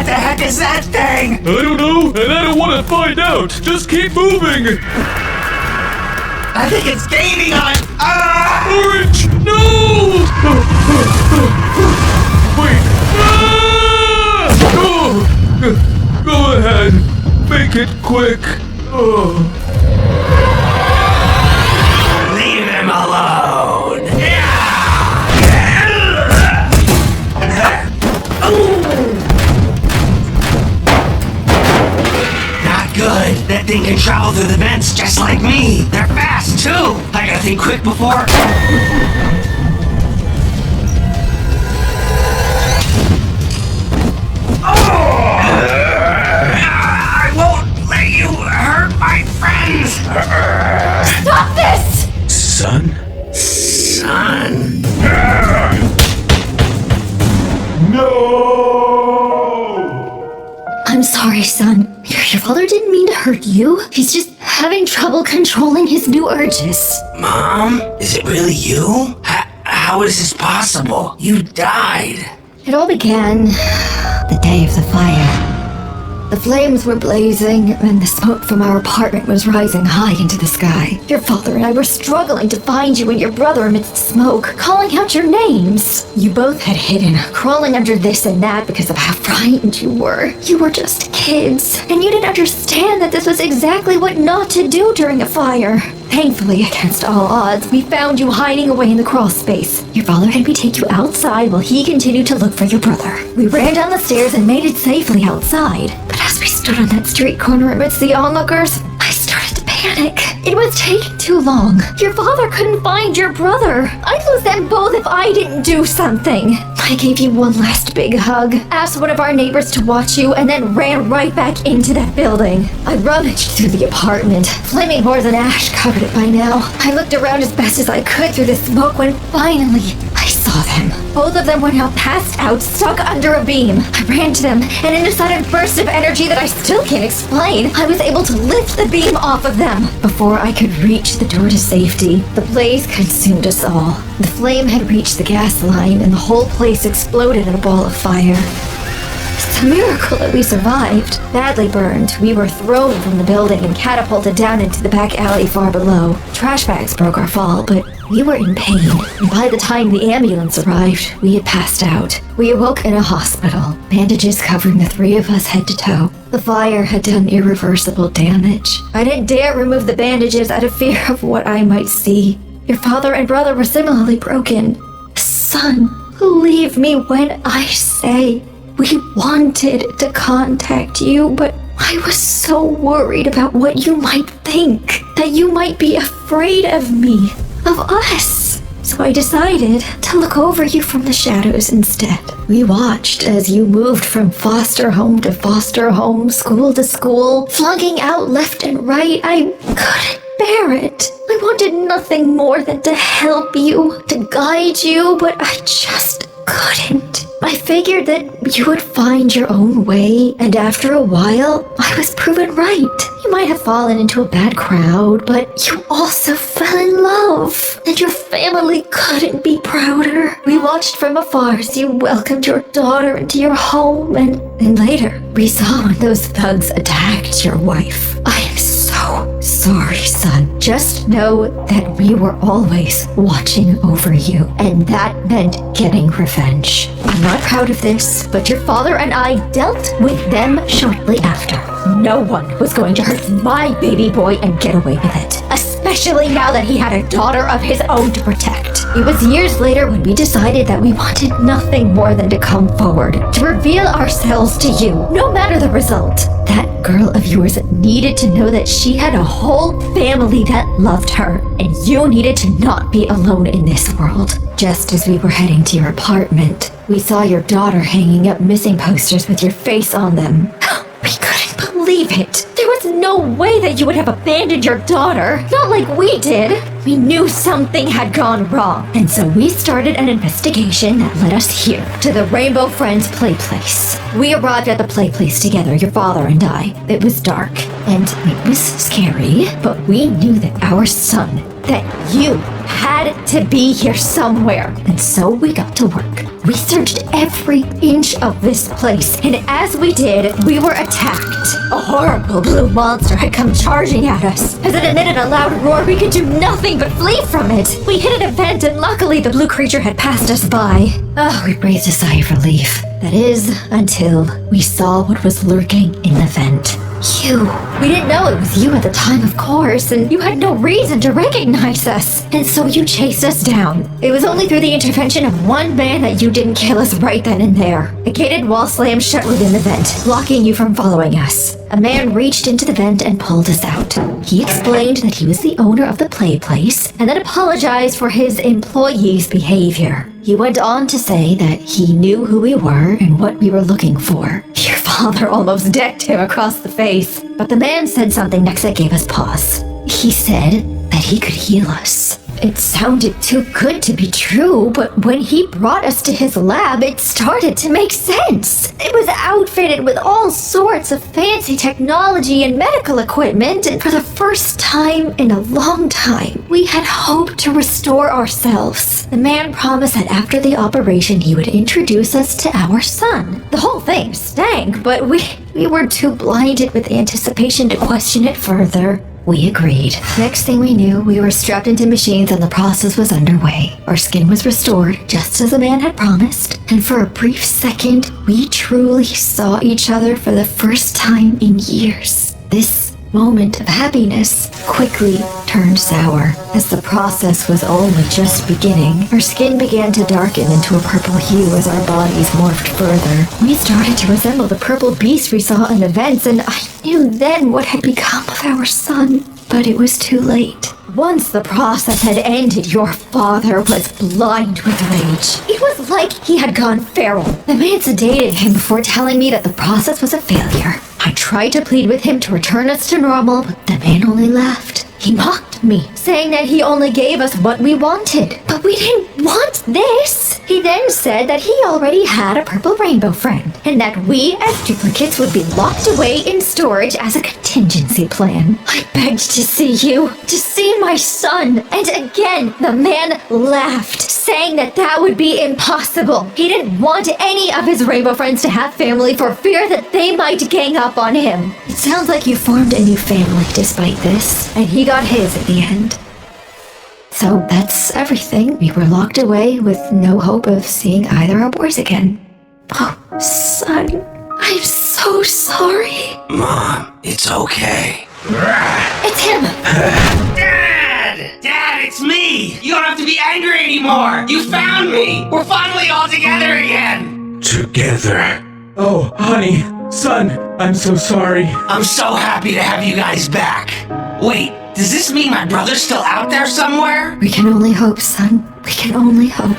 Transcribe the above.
What the heck is that thing? I don't know, and I don't want to find out. Just keep moving. I think it's gaining on... Ah! Orange, no! Wait. Ah! Go ahead. Make it quick. Leave him alone. Not good. That thing can travel through the vents just like me. They're fast, too. I gotta think quick before... I won't let you hurt my friends. Stop this! Son? Son. No! I'm sorry, son. Your father didn't mean to hurt you. He's just having trouble controlling his new urges. Mom? Is it really you? How is this possible? You died. It all began the day of the fire. The flames were blazing, and the smoke from our apartment was rising high into the sky. Your father and I were struggling to find you and your brother amidst smoke, calling out your names. You both had hidden, crawling under this and that because of how frightened you were. You were just kids, and you didn't understand that this was exactly what not to do during a fire. Thankfully, against all odds, we found you hiding away in the crawl space. Your father had me take you outside while he continued to look for your brother. We ran down the stairs and made it safely outside. But as we stood on that street corner amidst the onlookers, I started to panic. It was taking too long. Your father couldn't find your brother. I'd lose them both if I didn't do something. I gave you one last big hug, asked one of our neighbors to watch you, and then ran right back into that building. I rummaged through the apartment. Flaming horns and ash covered it by now. I looked around as best as I could through the smoke when finally I saw them. Both of them were now passed out, stuck under a beam. I ran to them, and in a sudden burst of energy that I still can't explain, I was able to lift the beam off of them. Before I could reach the door to safety, the blaze consumed us all. The flame had reached the gas line, and the whole place exploded in a ball of fire. It's a miracle that we survived. Badly burned, we were thrown from the building and catapulted down into the back alley far below. Trash bags broke our fall, but we were in pain. And by the time the ambulance arrived, we had passed out. We awoke in a hospital, bandages covering the three of us head to toe. The fire had done irreversible damage. I didn't dare remove the bandages out of fear of what I might see. Your father and brother were similarly broken. Son, believe me when I say we wanted to contact you, but I was so worried about what you might think, that you might be afraid of me, of us. So I decided to look over you from the shadows instead. We watched as you moved from foster home to foster home, school to school, flunking out left and right. I couldn't bear it. I wanted nothing more than to help you, to guide you, but I just couldn't. I figured that you would find your own way, and after a while, I was proven right. You might have fallen into a bad crowd, but you also fell in love, and your family couldn't be prouder. We watched from afar as you welcomed your daughter into your home, and later, we saw when those thugs attacked your wife. I am so sorry, son. Just know that we were always watching over you, and that meant getting revenge. I'm not proud of this, but your father and I dealt with them shortly after. No one was going to hurt my baby boy and get away with it, especially now that he had a daughter of his own to protect. It was years later when we decided that we wanted nothing more than to come forward, to reveal ourselves to you, no matter the result. That girl of yours needed to know that she had a whole family that loved her, and you needed to not be alone in this world. Just as we were heading to your apartment, we saw your daughter hanging up missing posters with your face on them. We couldn't believe it. There was no way that you would have abandoned your daughter. Not like we did. We knew something had gone wrong. And so we started an investigation that led us here, to the Rainbow Friends Play Place. We arrived at the play place together, your father and I. It was dark, and it was scary, but we knew that our son that you had to be here somewhere. And so we got to work. We searched every inch of this place, and as we did, we were attacked. A horrible blue monster had come charging at us. As it emitted a loud roar, we could do nothing but flee from it. We hit an event, and luckily the blue creature had passed us by. Oh, we breathed a sigh of relief. That is, until we saw what was lurking in the vent. You. We didn't know it was you at the time, of course, and you had no reason to recognize us. And so you chased us down. It was only through the intervention of one man that you didn't kill us right then and there. A gated wall slammed shut within the vent, blocking you from following us. A man reached into the vent and pulled us out. He explained that he was the owner of the play place, and then apologized for his employees' behavior. He went on to say that he knew who we were and what we were looking for. Your father almost decked him across the face, but the man said something next that gave us pause. He said that he could heal us. It sounded too good to be true, but when he brought us to his lab, it started to make sense. It was outfitted with all sorts of fancy technology and medical equipment, and for the first time in a long time, we had hoped to restore ourselves. The man promised that after the operation, he would introduce us to our son. The whole thing stank, but we were too blinded with anticipation to question it further. We agreed. Next thing we knew, we were strapped into machines and the process was underway. Our skin was restored, just as the man had promised, and for a brief second, we truly saw each other for the first time in years. This moment of happiness quickly turned sour. As the process was only just beginning, our skin began to darken into a purple hue as our bodies morphed further. We started to resemble the purple beast we saw in events, and I knew then what had become of our son. But it was too late. Once the process had ended, your father was blind with rage. It was like he had gone feral. The man sedated him before telling me that the process was a failure. I tried to plead with him to return us to normal, but the man only laughed. He mocked me, saying that he only gave us what we wanted. But we didn't want this. He then said that he already had a purple rainbow friend, and that we as duplicates would be locked away in storage as a contingency plan. I begged to see you, to see my son, and again the man laughed, saying that that would be impossible. He didn't want any of his rainbow friends to have family for fear that they might gang up on him. It sounds like you formed a new family despite this, and he got his at the end. So that's everything. We were locked away with no hope of seeing either our boys again. Oh, son, I'm so sorry. Mom, it's okay. It's him! Dad, it's me! You don't have to be angry anymore! You found me! We're finally all together again! Together. Oh, honey, son, I'm so sorry. I'm so happy to have you guys back. Wait, does this mean my brother's still out there somewhere? We can only hope, son. We can only hope.